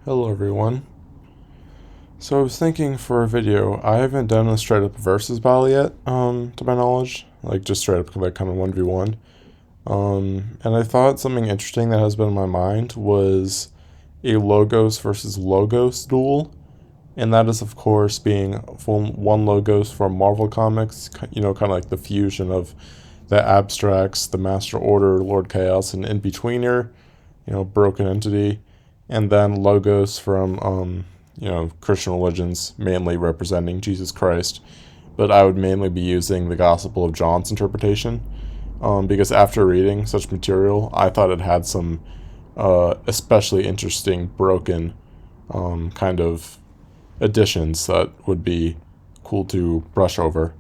Hello everyone. So I was thinking for a video, I haven't done a straight up versus battle yet, to my knowledge. Like just straight up like kind of 1v1. And I thought something interesting that has been in my mind was a Logos versus Logos duel. And that is of course being one Logos from Marvel Comics, kind of like the fusion of the abstracts, the Master Order, Lord Chaos, and in-betweener, broken entity, and then logos from Christian religions, mainly representing Jesus Christ. But I would mainly be using the Gospel of John's interpretation, because after reading such material, I thought it had some especially interesting broken kind of additions that would be cool to brush over.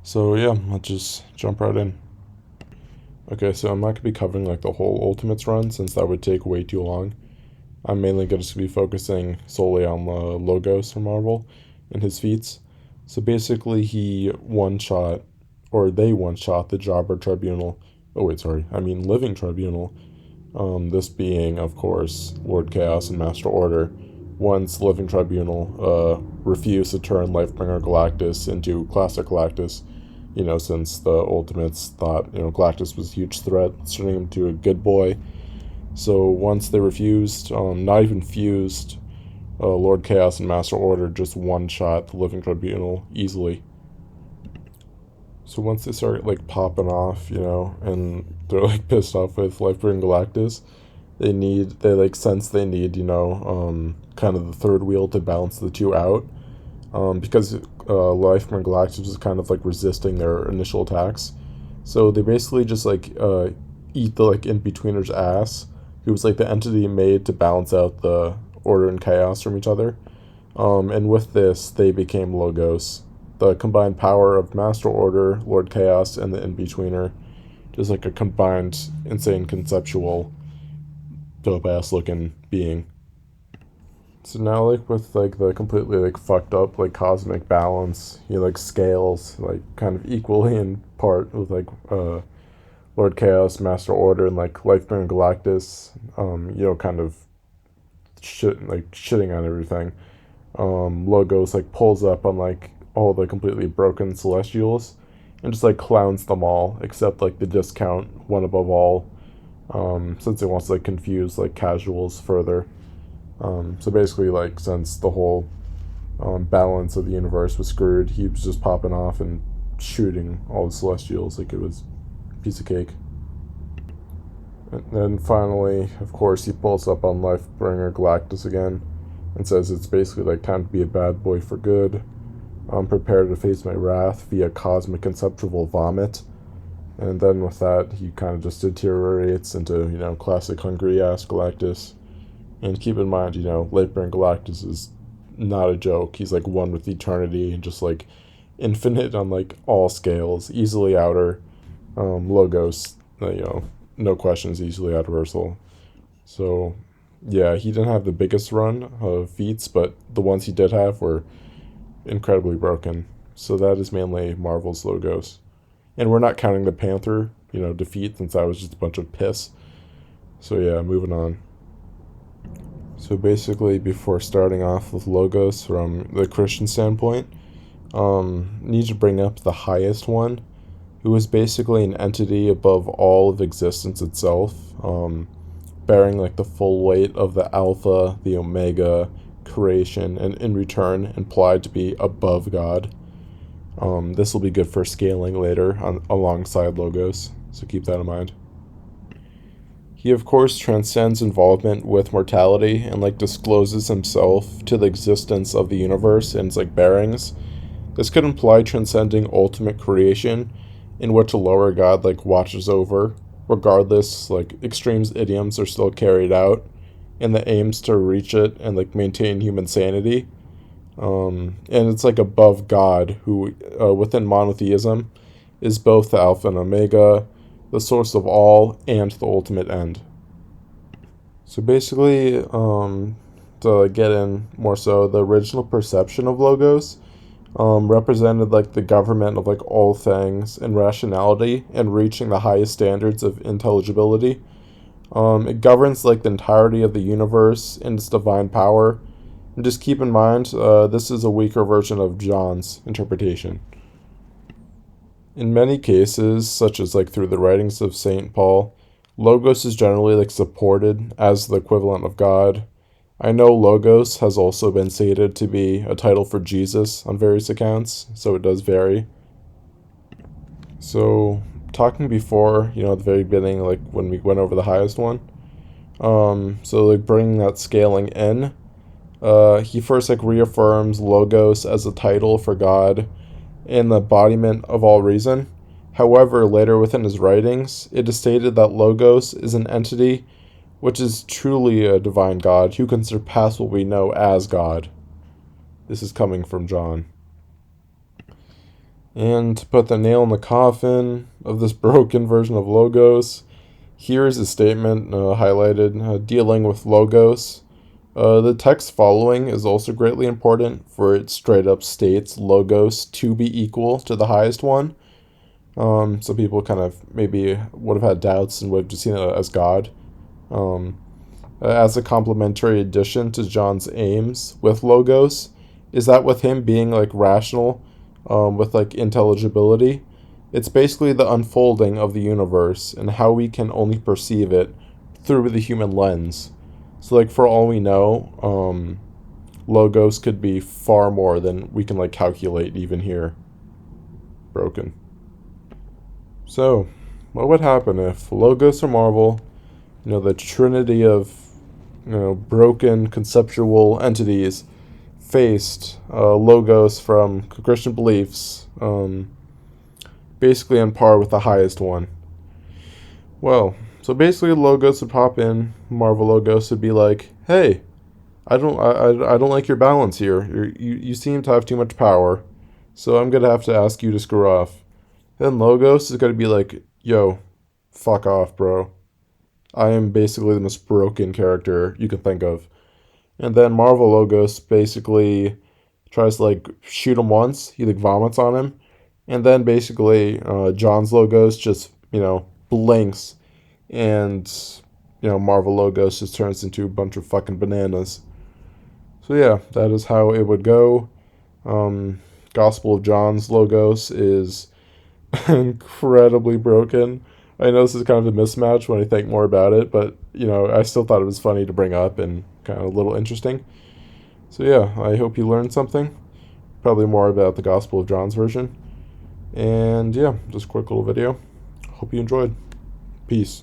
So yeah, let's just jump right in. Okay, so I'm not gonna be covering like the whole Ultimates run since that would take way too long. I'm mainly going to be focusing solely on the logos from Marvel and his feats. So basically, he one shot, or they one shot the Jobber Tribunal. Oh wait, sorry, I mean Living Tribunal. This being, of course, Lord Chaos and Master Order. Once Living Tribunal refused to turn Lifebringer Galactus into Classic Galactus, since the Ultimates thought Galactus was a huge threat, turning him to a good boy. So once they refused, not even fused, Lord Chaos and Master Order just one shot the Living Tribunal easily. So once they start like popping off, and they're like pissed off with Lifebringer Galactus, they like sense they need, kind of the third wheel to balance the two out. Because Lifebringer Galactus was kind of like resisting their initial attacks. So they basically just like eat the like in-betweener's ass, who was like the entity made to balance out the order and chaos from each other. And with this, they became Logos, the combined power of Master Order, Lord Chaos, and the in-betweener. Just like a combined, insane, conceptual, dope-ass looking being. So now, like with like the completely like fucked up like cosmic balance, he like scales like kind of equally in part with like Lord Chaos, Master Order, and like Lifebringer Galactus, kind of shitting on everything. Logos like pulls up on like all the completely broken Celestials and just like clowns them all, except like the discount one above all, since it wants to like confuse like casuals further. So basically, like since the whole balance of the universe was screwed, he was just popping off and shooting all the Celestials like it was a piece of cake. And then finally, of course, he pulls up on Lifebringer Galactus again and says it's basically like time to be a bad boy for good. I'm prepared to face my wrath via cosmic conceptual vomit. And then with that, he kind of just deteriorates into, classic hungry ass Galactus. And keep in mind, Lifebringer Galactus is not a joke. He's like one with eternity and just like infinite on like all scales, easily outer. Logos, no questions, easily out reversal. So, yeah, he didn't have the biggest run of feats, but the ones he did have were incredibly broken. So that is mainly Marvel's Logos. And we're not counting the Panther, defeat, since that was just a bunch of piss. So, yeah, moving on. So basically, before starting off with Logos from the Christian standpoint, need to bring up the highest one, who is basically an entity above all of existence itself, bearing like the full weight of the Alpha, the Omega, creation, and in return implied to be above God. This will be good for scaling later alongside Logos, so keep that in mind. He of course transcends involvement with mortality and like discloses himself to the existence of the universe and its like bearings. This could imply transcending ultimate creation, in which a lower god like watches over. Regardless, like extremes idioms are still carried out, and the aims to reach it and like maintain human sanity. And it's like above God, who within monotheism is both the Alpha and Omega, the source of all, and the ultimate end. So basically, to get in more so, the original perception of Logos represented like the government of like all things and rationality and reaching the highest standards of intelligibility. It governs like the entirety of the universe in its divine power. And just keep in mind, this is a weaker version of John's interpretation. In many cases, such as like through the writings of Saint Paul, Logos is generally like supported as the equivalent of God. I know Logos has also been stated to be a title for Jesus on various accounts, so it does vary. So, talking before, at the very beginning, like when we went over the highest one, so like bringing that scaling in, he first like reaffirms Logos as a title for God and the embodiment of all reason. However, later within his writings, it is stated that Logos is an entity which is truly a divine God who can surpass what we know as God. This is coming from John. And to put the nail in the coffin of this broken version of Logos, here is a statement highlighted dealing with Logos. The text following is also greatly important, for it straight up states Logos to be equal to the highest one. So people kind of maybe would have had doubts and would have just seen it as God. As a complementary addition to John's aims with Logos, is that with him being like rational, with like intelligibility, it's basically the unfolding of the universe and how we can only perceive it through the human lens. So like for all we know, Logos could be far more than we can like calculate even here. Broken. So, what would happen if Logos or Marvel, the trinity of, broken conceptual entities, faced Logos from Christian beliefs, basically on par with the highest one? Well, so basically Logos would pop in, Marvel Logos would be like, hey, I don't like your balance here. You seem to have too much power, so I'm gonna have to ask you to screw off. Then Logos is gonna be like, yo, fuck off, bro. I am basically the most broken character you can think of. And then Marvel Logos basically tries to like shoot him once. He like vomits on him. And then basically John's Logos just, blinks. And, Marvel Logos just turns into a bunch of fucking bananas. So yeah, that is how it would go. Gospel of John's Logos is incredibly broken. I know this is kind of a mismatch when I think more about it, but I still thought it was funny to bring up and kind of a little interesting. So yeah, I hope you learned something. Probably more about the Gospel of John's version. And yeah, just a quick little video. Hope you enjoyed. Peace.